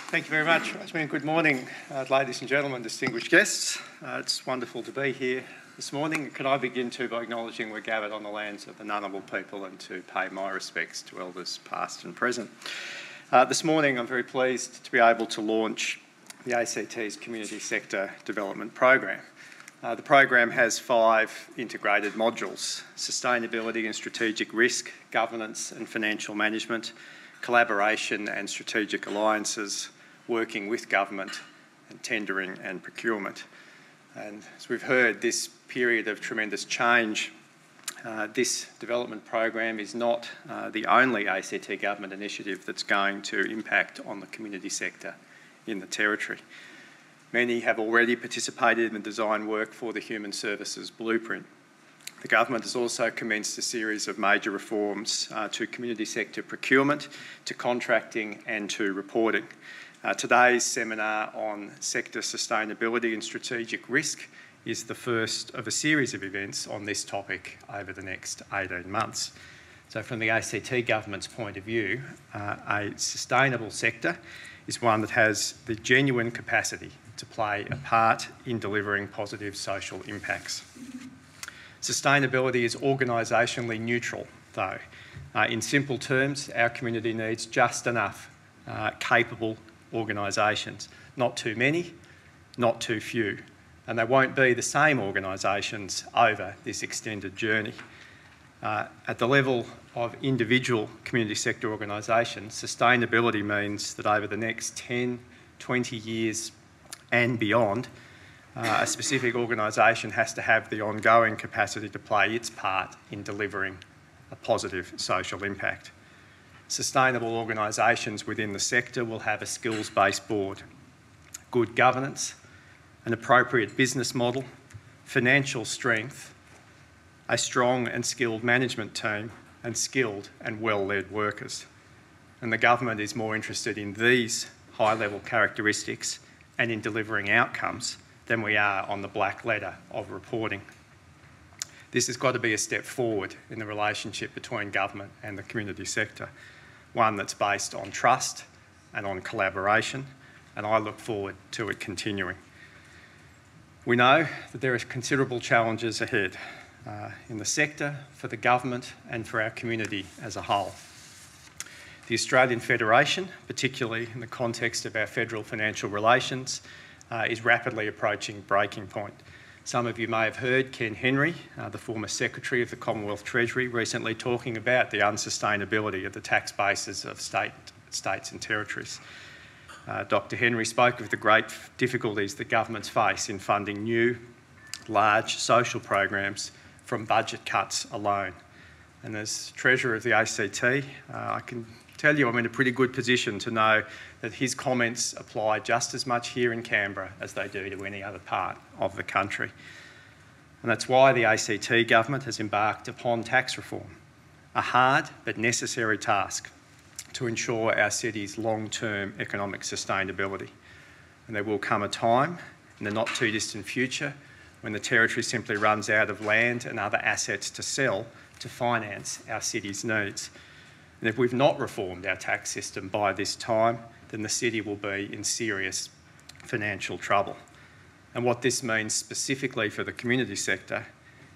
Thank you very much, Rosemary. Good morning, ladies and gentlemen, distinguished guests. It's wonderful to be here this morning. Can I begin too by acknowledging we're gathered on the lands of the Ngunnawal people and to pay my respects to elders past and present. This morning I'm very pleased to be able to launch the ACT's Community Sector Development Program. The program has 5 integrated modules: sustainability and strategic risk, governance and financial management, collaboration and strategic alliances, working with government, and tendering and procurement. And as we've heard, this period of tremendous change, this development program is not the only ACT government initiative that's going to impact on the community sector in the Territory. Many have already participated in the design work for the Human Services Blueprint. The government has also commenced a series of major reforms to community sector procurement, to contracting and to reporting. Today's seminar on sector sustainability and strategic risk is the first of a series of events on this topic over the next 18 months. So from the ACT government's point of view, a sustainable sector is one that has the genuine capacity to play a part in delivering positive social impacts. Sustainability is organisationally neutral, though. In simple terms, our community needs just enough capable organisations, not too many, not too few, and they won't be the same organisations over this extended journey. At the level of individual community sector organisations, sustainability means that over the next 10, 20 years and beyond, a specific organisation has to have the ongoing capacity to play its part in delivering a positive social impact. Sustainable organisations within the sector will have a skills-based board, good governance, an appropriate business model, financial strength, a strong and skilled management team, and skilled and well-led workers. And the government is more interested in these high-level characteristics and in delivering outcomes than we are on the black letter of reporting. This has got to be a step forward in the relationship between government and the community sector, one that's based on trust and on collaboration, and I look forward to it continuing. We know that there are considerable challenges ahead in the sector, for the government and for our community as a whole. The Australian Federation, particularly in the context of our federal financial relations, is rapidly approaching breaking point. Some of you may have heard Ken Henry, the former Secretary of the Commonwealth Treasury, recently talking about the unsustainability of the tax bases of states and territories. Dr Henry spoke of the great difficulties that governments face in funding new, large social programs from budget cuts alone. And as Treasurer of the ACT, I can tell you I'm in a pretty good position to know that his comments apply just as much here in Canberra as they do to any other part of the country. And that's why the ACT government has embarked upon tax reform, a hard but necessary task to ensure our city's long-term economic sustainability. And there will come a time in the not too distant future when the Territory simply runs out of land and other assets to sell to finance our city's needs. And if we've not reformed our tax system by this time, then the city will be in serious financial trouble. And what this means specifically for the community sector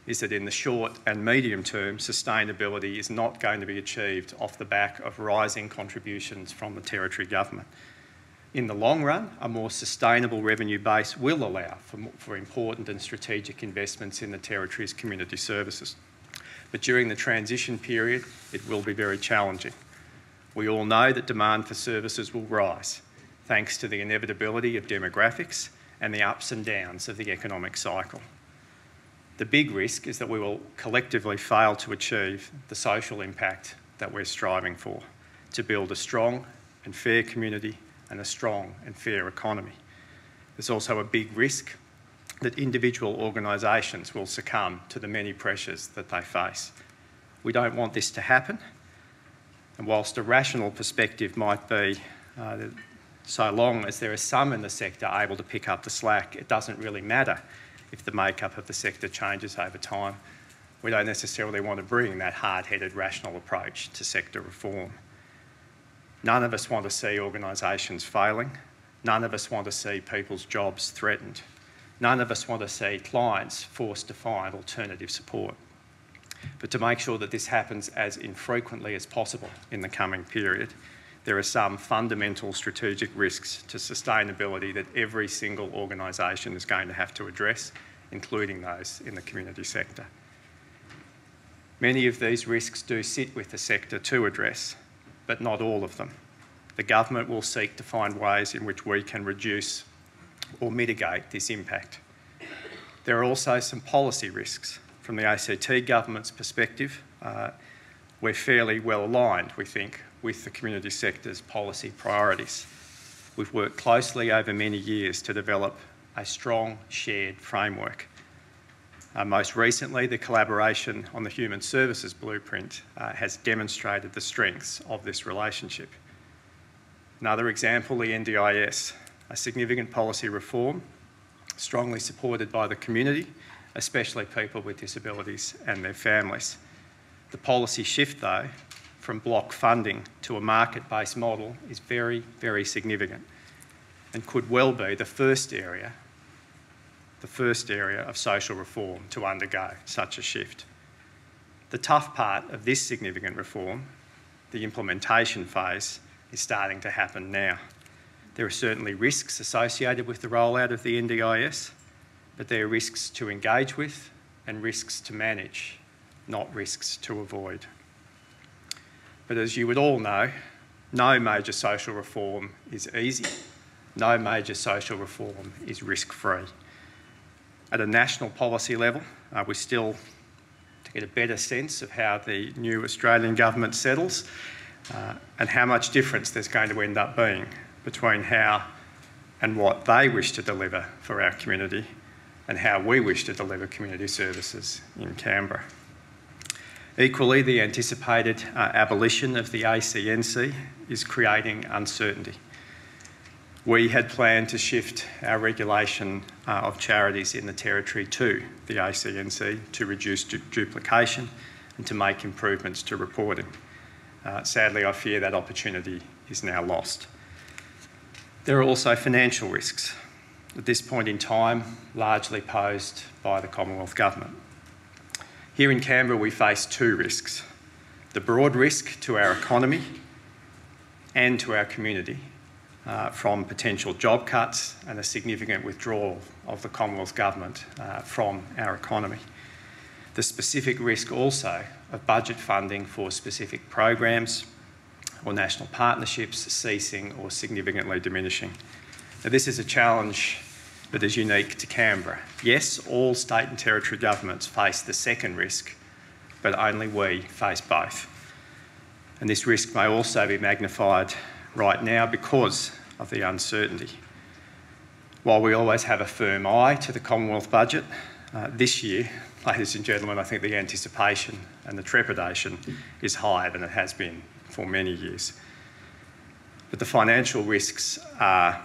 is that in the short and medium term, sustainability is not going to be achieved off the back of rising contributions from the Territory government. In the long run, a more sustainable revenue base will allow for important and strategic investments in the Territory's community services. But during the transition period, it will be very challenging. We all know that demand for services will rise, thanks to the inevitability of demographics and the ups and downs of the economic cycle. The big risk is that we will collectively fail to achieve the social impact that we're striving for, to build a strong and fair community and a strong and fair economy. There's also a big risk that individual organisations will succumb to the many pressures that they face. We don't want this to happen, and whilst a rational perspective might be that so long as there are some in the sector able to pick up the slack, it doesn't really matter if the makeup of the sector changes over time. We don't necessarily want to bring that hard-headed rational approach to sector reform. None of us want to see organisations failing. None of us want to see people's jobs threatened. None of us want to see clients forced to find alternative support. But to make sure that this happens as infrequently as possible in the coming period, there are some fundamental strategic risks to sustainability that every single organisation is going to have to address, including those in the community sector. Many of these risks do sit with the sector to address, but not all of them. The government will seek to find ways in which we can reduce or mitigate this impact. There are also some policy risks. From the ACT government's perspective, we're fairly well aligned, we think, with the community sector's policy priorities. We've worked closely over many years to develop a strong shared framework. Most recently, the collaboration on the Human Services Blueprint has demonstrated the strengths of this relationship. Another example, the NDIS, a significant policy reform strongly supported by the community, especially people with disabilities and their families. The policy shift, though, from block funding to a market-based model is very, very significant and could well be the first area of social reform to undergo such a shift. The tough part of this significant reform, the implementation phase, is starting to happen now. There are certainly risks associated with the rollout of the NDIS, but there are risks to engage with and risks to manage, not risks to avoid. But as you would all know, no major social reform is easy. No major social reform is risk-free. At a national policy level, we still to get a better sense of how the new Australian government settles and how much difference there's going to end up being between how and what they wish to deliver for our community and how we wish to deliver community services in Canberra. Equally, the anticipated abolition of the ACNC is creating uncertainty. We had planned to shift our regulation of charities in the Territory to the ACNC to reduce duplication and to make improvements to reporting. Sadly, I fear that opportunity is now lost. There are also financial risks, at this point in time largely posed by the Commonwealth Government. Here in Canberra we face two risks: the broad risk to our economy and to our community from potential job cuts and a significant withdrawal of the Commonwealth Government from our economy. The specific risk also of budget funding for specific programs or national partnerships ceasing or significantly diminishing. Now, this is a challenge that is unique to Canberra. Yes, all state and territory governments face the second risk, but only we face both. And this risk may also be magnified right now because of the uncertainty. While we always have a firm eye to the Commonwealth budget, this year, ladies and gentlemen, I think the anticipation and the trepidation is higher than it has been for many years. But the financial risks are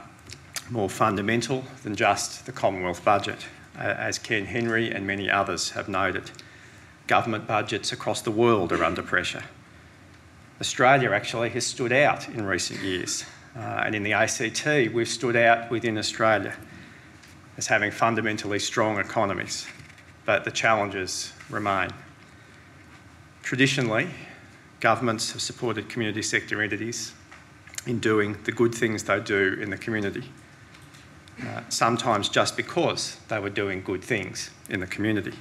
more fundamental than just the Commonwealth budget. As Ken Henry and many others have noted, government budgets across the world are under pressure. Australia actually has stood out in recent years, and in the ACT we've stood out within Australia as having fundamentally strong economies, but the challenges remain. Traditionally, governments have supported community sector entities in doing the good things they do in the community, sometimes just because they were doing good things in the community.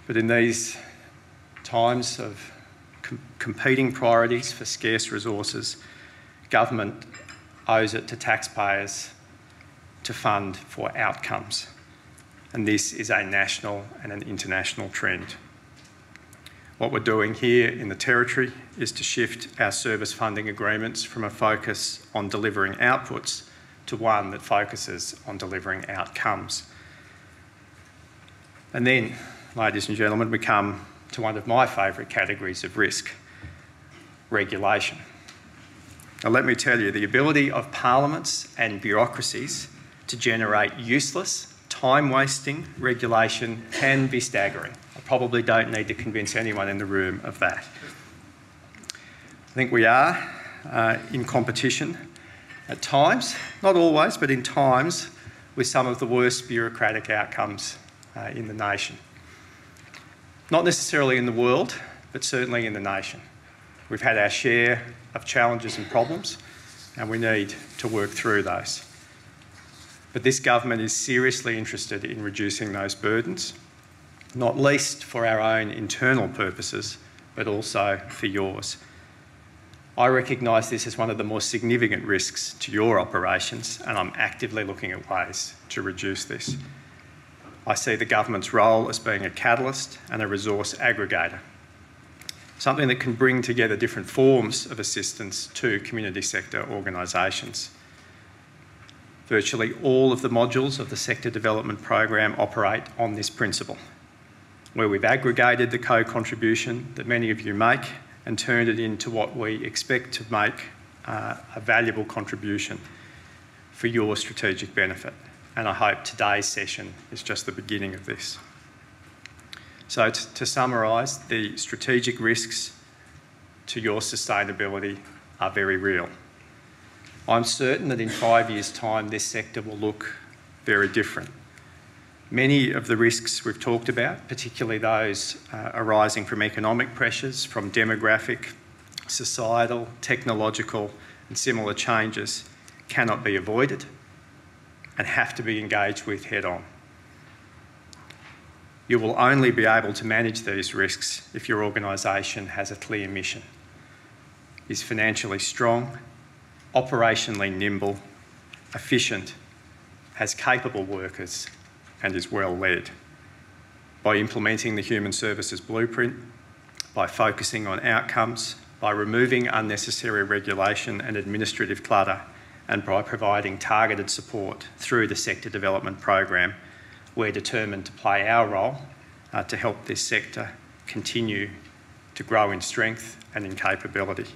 But in these times of competing priorities for scarce resources, government owes it to taxpayers to fund for outcomes. And this is a national and an international trend. What we're doing here in the Territory is to shift our service funding agreements from a focus on delivering outputs to one that focuses on delivering outcomes. And then, ladies and gentlemen, we come to one of my favourite categories of risk: regulation. Now, let me tell you, the ability of parliaments and bureaucracies to generate useless, time-wasting regulation can be staggering. I probably don't need to convince anyone in the room of that. I think we are, in competition at times, not always, but in times, with some of the worst bureaucratic outcomes in the nation. Not necessarily in the world, but certainly in the nation. We've had our share of challenges and problems, and we need to work through those. But this government is seriously interested in reducing those burdens, not least for our own internal purposes, but also for yours. I recognise this as one of the more significant risks to your operations, and I'm actively looking at ways to reduce this. I see the government's role as being a catalyst and a resource aggregator, something that can bring together different forms of assistance to community sector organisations. Virtually all of the modules of the Sector Development Program operate on this principle, where we've aggregated the co-contribution that many of you make and turned it into what we expect to make a valuable contribution for your strategic benefit. And I hope today's session is just the beginning of this. So to summarise, the strategic risks to your sustainability are very real. I'm certain that in 5 years' time, this sector will look very different. Many of the risks we've talked about, particularly those arising from economic pressures, from demographic, societal, technological and similar changes, cannot be avoided and have to be engaged with head-on. You will only be able to manage these risks if your organisation has a clear mission, is financially strong, operationally nimble, efficient, has capable workers and is well led. By implementing the Human Services Blueprint, by focusing on outcomes, by removing unnecessary regulation and administrative clutter, and by providing targeted support through the Sector Development Program, we're determined to play our role to help this sector continue to grow in strength and in capability.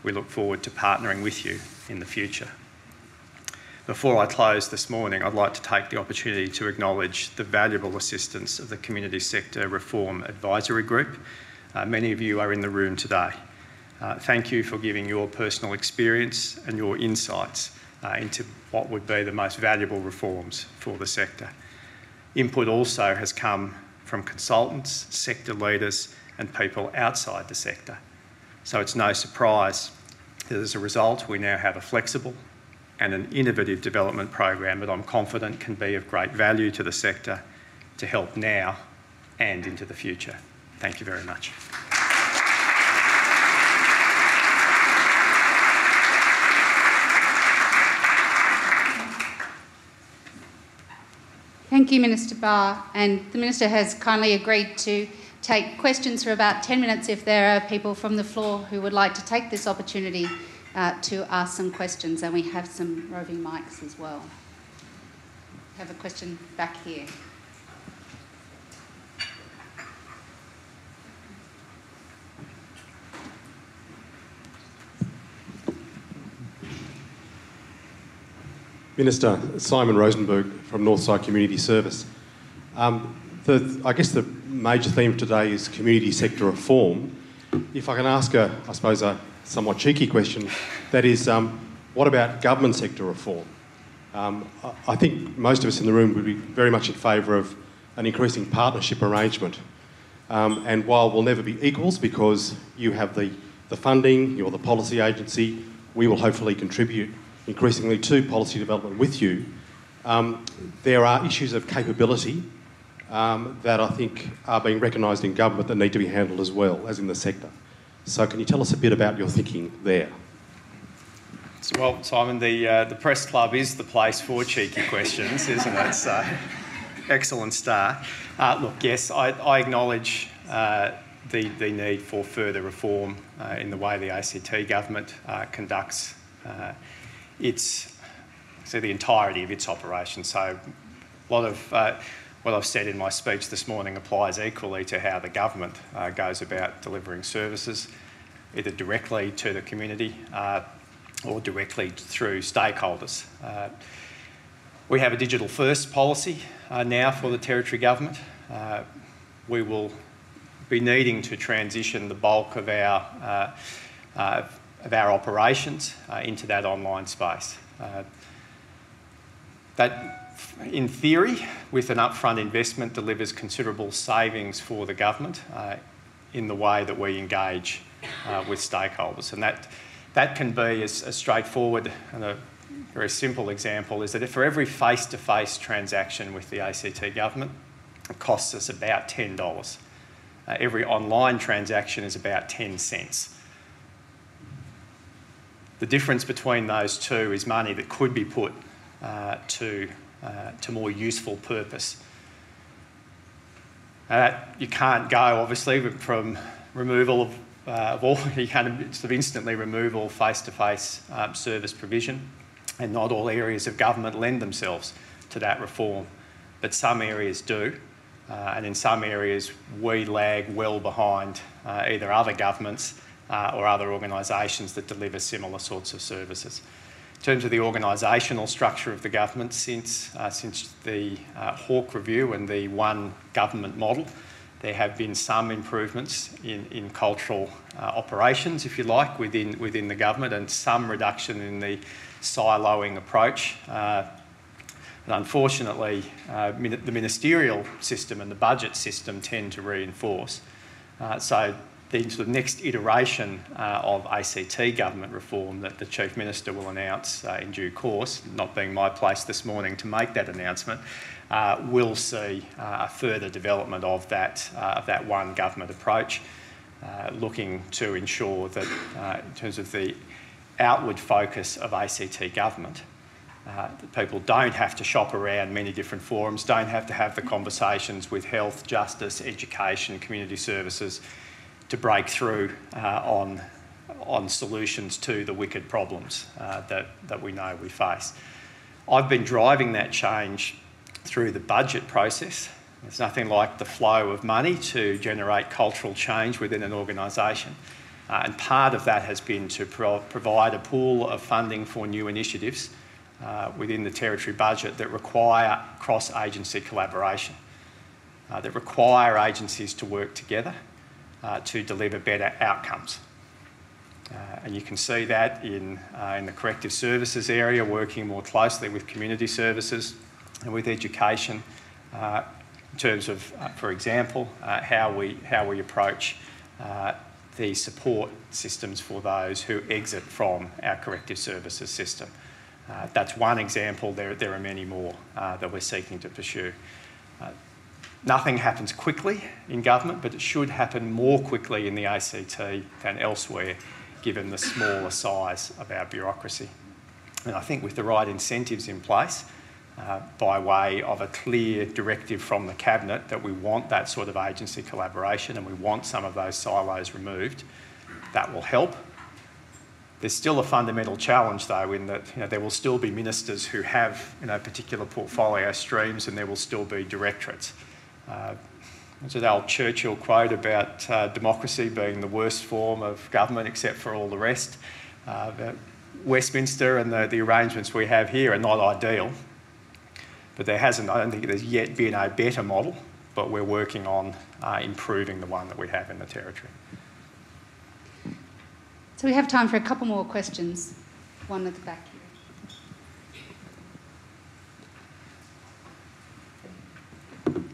We look forward to partnering with you in the future. Before I close this morning, I'd like to take the opportunity to acknowledge the valuable assistance of the Community Sector Reform Advisory Group. Many of you are in the room today. Thank you for giving your personal experience and your insights into what would be the most valuable reforms for the sector. Input also has come from consultants, sector leaders and people outside the sector. So it's no surprise that as a result we now have a flexible and an innovative development program that I'm confident can be of great value to the sector to help now and into the future. Thank you very much. Thank you, Minister Barr. And the Minister has kindly agreed to take questions for about 10 minutes if there are people from the floor who would like to take this opportunity to ask some questions. And we have some roving mics as well. We have a question back here. Minister, Simon Rosenberg from Northside Community Service. I guess the major theme today is community sector reform. If I can ask a somewhat cheeky question, that is, what about government sector reform? I think most of us in the room would be very much in favour of an increasing partnership arrangement. And while we'll never be equals because you have the funding, you're the policy agency, we will hopefully contribute increasingly to policy development with you, there are issues of capability that I think are being recognised in government that need to be handled as well as in the sector. So can you tell us a bit about your thinking there? Well, Simon, the Press Club is the place for cheeky questions, isn't it? So, excellent start. Look, yes, I acknowledge the need for further reform in the way the ACT government conducts the entirety of its operations. So a lot of what I've said in my speech this morning applies equally to how the government goes about delivering services, either directly to the community or directly through stakeholders. We have a digital first policy now for the Territory Government. We will be needing to transition the bulk of our our operations into that online space. That, in theory, with an upfront investment, delivers considerable savings for the government in the way that we engage with stakeholders. And that can be as straightforward, and a very simple example is that if for every face-to-face transaction with the ACT government, it costs us about $10. Every online transaction is about 10 cents. The difference between those two is money that could be put to more useful purpose. You can't go, obviously, from removal of all, you can't sort of instantly remove all face-to-face service provision, and not all areas of government lend themselves to that reform, but some areas do, and in some areas we lag well behind either other governments or other organisations that deliver similar sorts of services. In terms of the organisational structure of the government, since the Hawke Review and the One Government model, there have been some improvements in cultural operations, if you like, within the government, and some reduction in the siloing approach. And unfortunately, the ministerial system and the budget system tend to reinforce. So the sort of next iteration of ACT government reform that the Chief Minister will announce in due course, not being my place this morning to make that announcement, will see a further development of that one government approach, looking to ensure that in terms of the outward focus of ACT government, that people don't have to shop around many different forums, don't have to have the conversations with health, justice, education, community services to break through on solutions to the wicked problems that we know we face. I've been driving that change through the budget process. There's nothing like the flow of money to generate cultural change within an organisation. And part of that has been to provide a pool of funding for new initiatives within the territory budget that require cross-agency collaboration, that require agencies to work together to deliver better outcomes. And you can see that in the corrective services area, working more closely with community services and with education in terms of, for example, how we approach the support systems for those who exit from our corrective services system. That's one example. There are many more that we're seeking to pursue. Nothing happens quickly in government, but it should happen more quickly in the ACT than elsewhere, given the smaller size of our bureaucracy. And I think with the right incentives in place, by way of a clear directive from the Cabinet that we want that sort of agency collaboration and we want some of those silos removed, that will help. There's still a fundamental challenge, though, in that there will still be ministers who have particular portfolio streams, and there will still be directorates. There's an old Churchill quote about democracy being the worst form of government except for all the rest. Westminster and the arrangements we have here are not ideal, but I don't think there's yet been a better model, but we're working on improving the one that we have in the territory. So we have time for a couple more questions. One at the back here.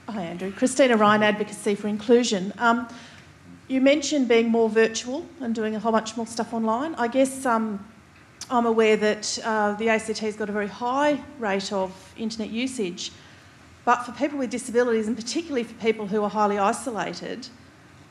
Hi, Andrew. Christina Ryan, Advocacy for Inclusion. You mentioned being more virtual and doing a whole bunch more stuff online. I guess I'm aware that the ACT's got a very high rate of internet usage, but for people with disabilities, and particularly for people who are highly isolated,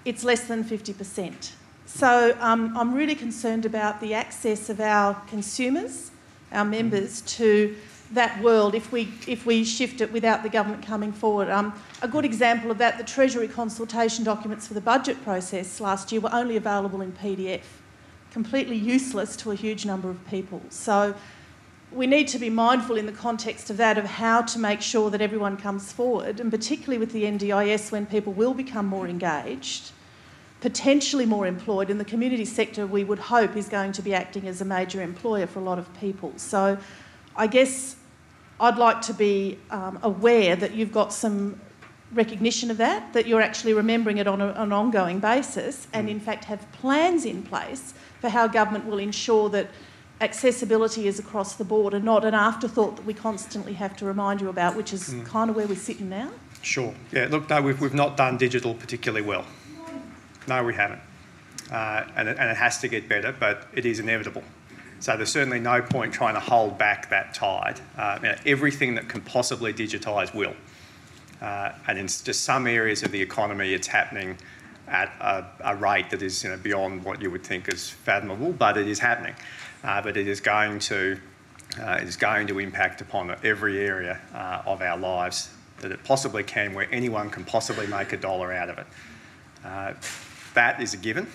it's less than 50%. So I'm really concerned about the access of our consumers, our members, to that world if we shift it without the government coming forward. A good example of that, the Treasury consultation documents for the budget process last year were only available in PDF, completely useless to a huge number of people. So we need to be mindful in the context of that, of how to make sure that everyone comes forward, and particularly with the NDIS, when people will become more engaged, potentially more employed, and the community sector, we would hope, is going to be acting as a major employer for a lot of people. So I guess I'd like to be aware that you've got some recognition of that you're actually remembering it on an ongoing basis, and in fact have plans in place for how government will ensure that accessibility is across the board and not an afterthought that we constantly have to remind you about, which is kind of where we're sitting now? Sure. Yeah, look, no, we've not done digital particularly well. No, we haven't. And it has to get better, but it is inevitable. So there's certainly no point trying to hold back that tide. Everything that can possibly digitise will. And in just some areas of the economy, it's happening at a rate that is beyond what you would think is fathomable, but it is happening. But it is going to impact upon every area of our lives that it possibly can, where anyone can possibly make a dollar out of it. That is a given.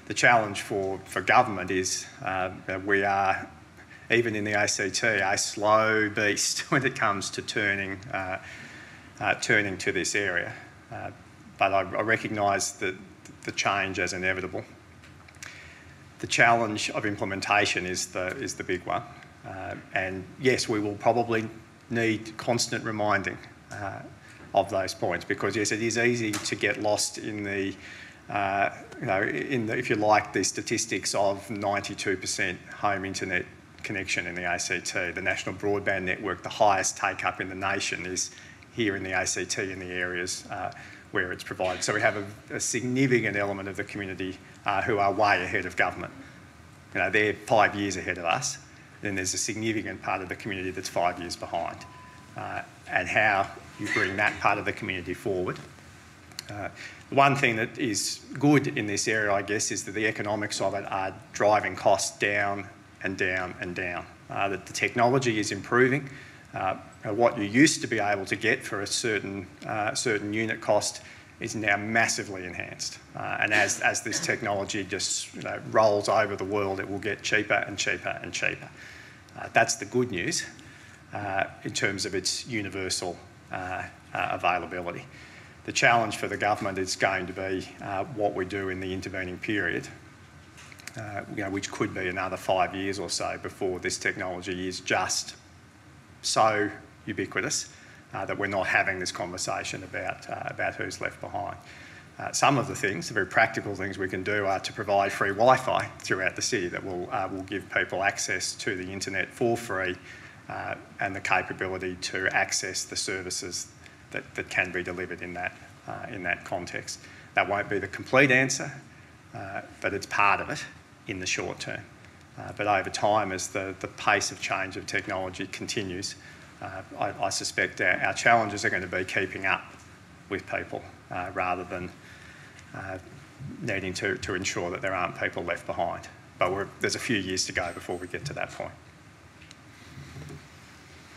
The challenge for government is that we are, even in the ACT, a slow beast when it comes to turning to this area. But I recognise the change as inevitable. The challenge of implementation is the big one. And yes, we will probably need constant reminding of those points, because yes, it is easy to get lost in the if you like, the statistics of 92% home internet connection in the ACT. The National Broadband Network, the highest take-up in the nation, is here in the ACT in the areas where it's provided. So we have a significant element of the community who are way ahead of government. They're 5 years ahead of us. Then there's a significant part of the community that's 5 years behind. And how you bring that part of the community forward. The one thing that is good in this area, I guess, is that the economics of it are driving costs down and down and down. That the technology is improving. What you used to be able to get for a certain unit cost is now massively enhanced. And as this technology just rolls over the world, it will get cheaper and cheaper and cheaper. That's the good news in terms of its universal availability. The challenge for the government is going to be what we do in the intervening period, which could be another 5 years or so before this technology is just so ubiquitous that we're not having this conversation about who's left behind. Some of the things, the very practical things we can do, are to provide free Wi-Fi throughout the city that will give people access to the internet for free and the capability to access the services that can be delivered in that context. That won't be the complete answer, but it's part of it in the short term. But over time, as the pace of change of technology continues, I suspect our challenges are going to be keeping up with people rather than needing to ensure that there aren't people left behind. But there's a few years to go before we get to that point.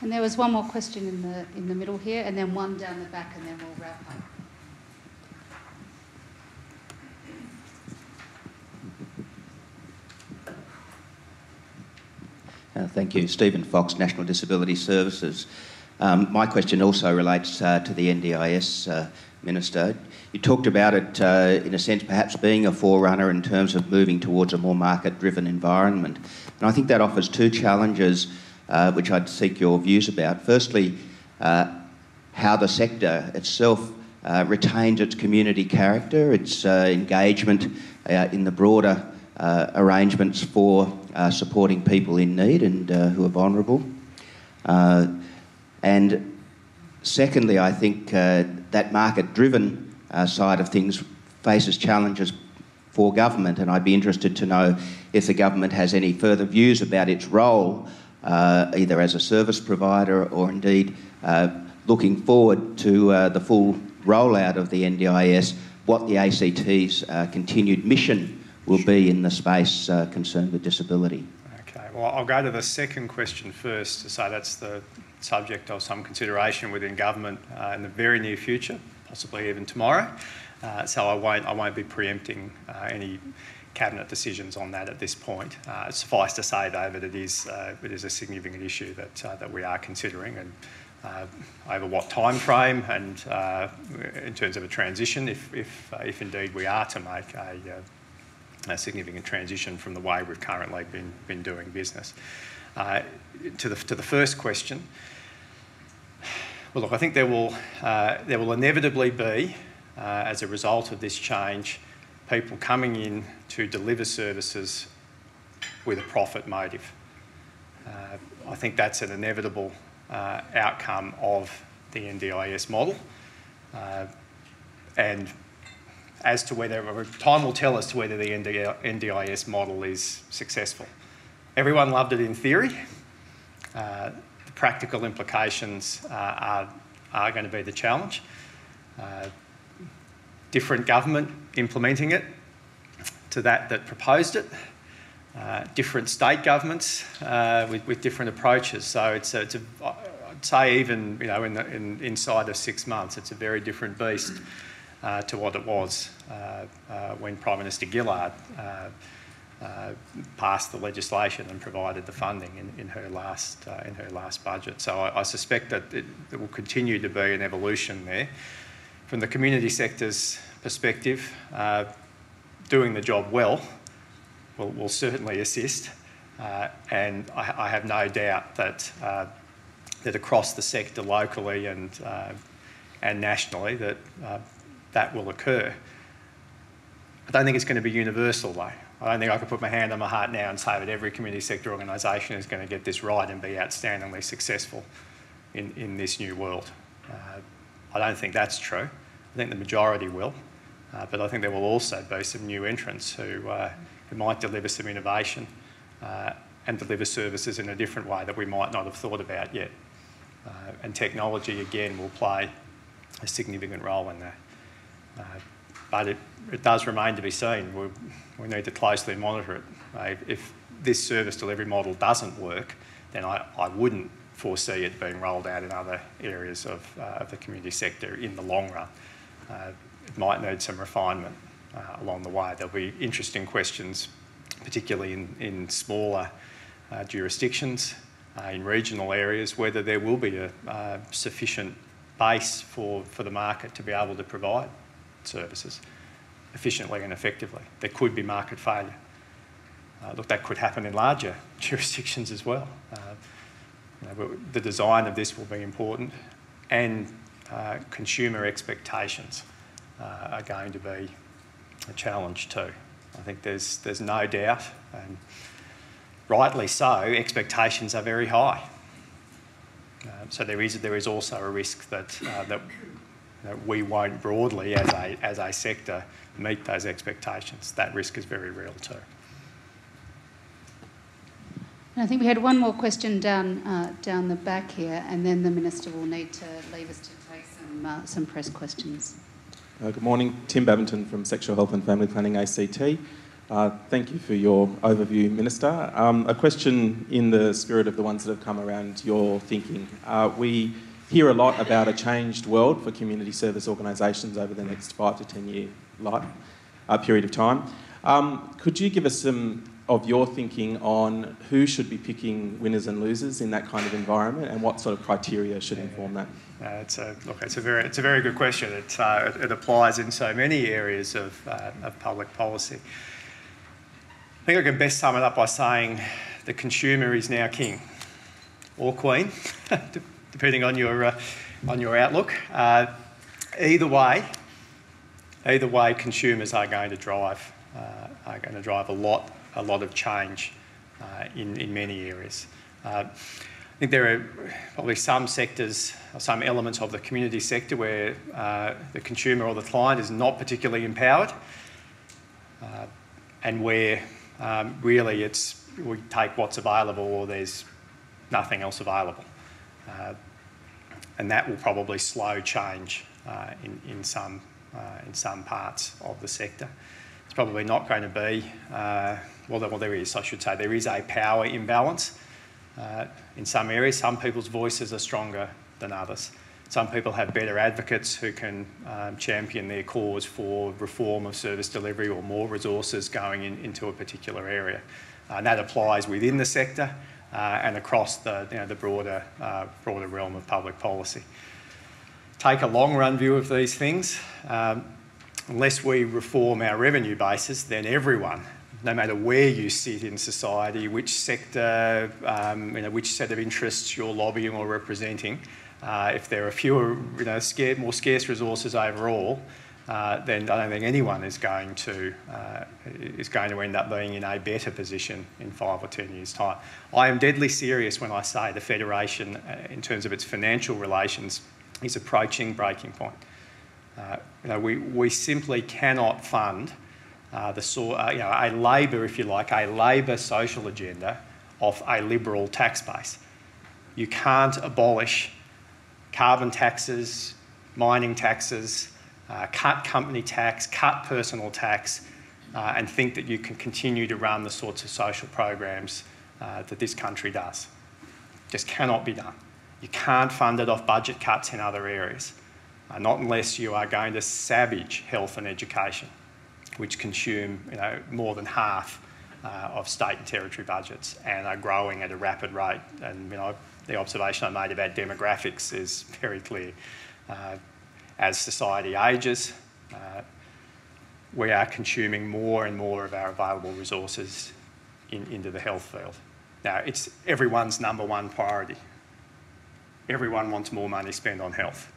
And there was one more question in the middle here, and then one down the back, and then we'll wrap up. Thank you. Stephen Fox, National Disability Services. My question also relates to the NDIS, Minister. You talked about it, in a sense, perhaps being a forerunner in terms of moving towards a more market-driven environment. And I think that offers two challenges which I'd seek your views about. Firstly, how the sector itself retains its community character, its engagement in the broader arrangements for supporting people in need and who are vulnerable. And secondly, I think that market-driven side of things faces challenges for government, and I'd be interested to know if the government has any further views about its role, either as a service provider or indeed looking forward to the full rollout of the NDIS, what the ACT's continued mission will be in the space concerned with disability. Okay, well, I'll go to the second question first to say that's the subject of some consideration within government in the very near future, possibly even tomorrow. So I won't be preempting any cabinet decisions on that at this point. Suffice to say, though, that it is a significant issue that we are considering, and over what time frame, and in terms of a transition, if indeed we are to make a significant transition from the way we've currently been doing business. To the first question, Well, look, I think there will inevitably be, as a result of this change, people coming in to deliver services with a profit motive. I think that's an inevitable outcome of the NDIS model. And as to whether, time will tell as to whether the NDIS model is successful. Everyone loved it in theory. The practical implications are going to be the challenge. Different government implementing it to that proposed it. Different state governments with different approaches. So I'd say even inside of 6 months, it's a very different beast to what it was when Prime Minister Gillard passed the legislation and provided the funding in her last budget. So I suspect that there will continue to be an evolution there. From the community sector's perspective, doing the job well will certainly assist, and I have no doubt that across the sector, locally and nationally, that will occur. I don't think it's going to be universal, though. I don't think I could put my hand on my heart now and say that every community sector organisation is going to get this right and be outstandingly successful in this new world. I don't think that's true. I think the majority will, but I think there will also be some new entrants who might deliver some innovation and deliver services in a different way that we might not have thought about yet. And technology, again, will play a significant role in that. But it does remain to be seen. We need to closely monitor it. If this service delivery model doesn't work, then I wouldn't foresee it being rolled out in other areas of the community sector in the long run. It might need some refinement along the way. There'll be interesting questions, particularly in smaller jurisdictions, in regional areas, whether there will be a sufficient base for the market to be able to provide services efficiently and effectively. There could be market failure. Look, that could happen in larger jurisdictions as well. The design of this will be important, and consumer expectations are going to be a challenge too. I think there's no doubt, and rightly so, expectations are very high. So there is also a risk that we won't broadly, as a sector, meet those expectations. That risk is very real too. And I think we had one more question down the back here, and then the Minister will need to leave us to take some press questions. Good morning, Tim Babington from Sexual Health and Family Planning ACT. Thank you for your overview, Minister. A question in the spirit of the ones that have come around your thinking. We hear a lot about a changed world for community service organisations over the next 5 to 10 year period of time. Could you give us some of your thinking on who should be picking winners and losers in that kind of environment, and what sort of criteria should inform that? It's a very good question. It applies in so many areas of public policy. I think I can best sum it up by saying the consumer is now king, or queen, depending on your outlook. Either way, consumers are going to drive a lot of change in many areas. I think there are probably some sectors, or some elements of the community sector where the consumer or the client is not particularly empowered, and where really we take what's available or there's nothing else available. And that will probably slow change in some parts of the sector. It's probably not going to be, there is a power imbalance in some areas. Some people's voices are stronger than others. Some people have better advocates who can champion their cause for reform of service delivery or more resources going into a particular area. And that applies within the sector and across the broader realm of public policy. Take a long-run view of these things. Unless we reform our revenue bases, then everyone, no matter where you sit in society, which sector, which set of interests you're lobbying or representing, If there are fewer, more scarce resources overall, then I don't think anyone is going to end up being in a better position in 5 or 10 years' time. I am deadly serious when I say the Federation, in terms of its financial relations, is approaching breaking point. We simply cannot fund a Labor, if you like, a Labor social agenda off a Liberal tax base. You can't abolish carbon taxes, mining taxes, cut company tax, cut personal tax, and think that you can continue to run the sorts of social programs that this country does. Just cannot be done. You can't fund it off budget cuts in other areas, not unless you are going to savage health and education, which consume more than half of state and territory budgets and are growing at a rapid rate. And the observation I made about demographics is very clear. As society ages, we are consuming more and more of our available resources into the health field. Now, it's everyone's number one priority. Everyone wants more money spent on health.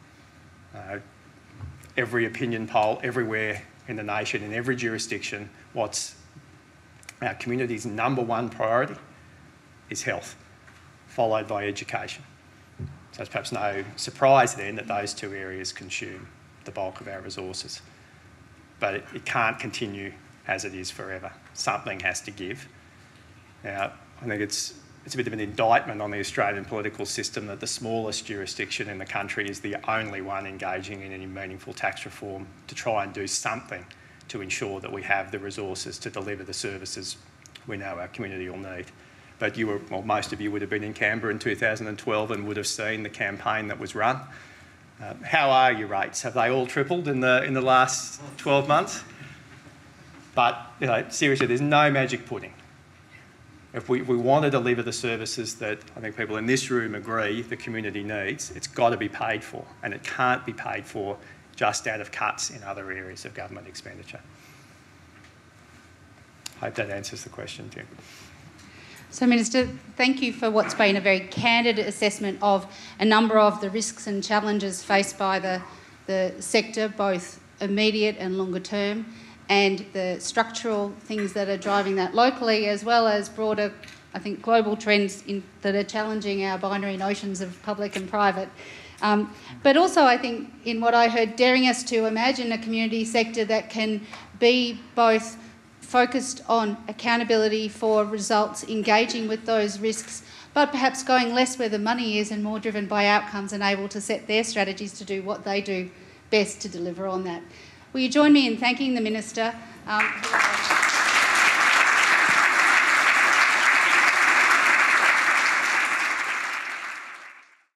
Every opinion poll, everywhere in the nation, in every jurisdiction, what's our community's number one priority is health, followed by education. So it's perhaps no surprise then that those two areas consume the bulk of our resources. But it can't continue as it is forever. Something has to give. Now, I think it's a bit of an indictment on the Australian political system that the smallest jurisdiction in the country is the only one engaging in any meaningful tax reform to try and do something to ensure that we have the resources to deliver the services we know our community will need. But most of you would have been in Canberra in 2012 and would have seen the campaign that was run. How are your rates? Have they all tripled in the last 12 months? But seriously, there's no magic pudding. If we want to deliver the services that I think people in this room agree the community needs, it's got to be paid for, and it can't be paid for just out of cuts in other areas of government expenditure. I hope that answers the question, Tim. So, Minister, thank you for what's been a very candid assessment of a number of the risks and challenges faced by the sector, both immediate and longer term, and the structural things that are driving that locally, as well as broader, I think, global trends that are challenging our binary notions of public and private. But also, I think, in what I heard, daring us to imagine a community sector that can be both focused on accountability for results, engaging with those risks, but perhaps going less where the money is and more driven by outcomes and able to set their strategies to do what they do best to deliver on that. Will you join me in thanking the Minister?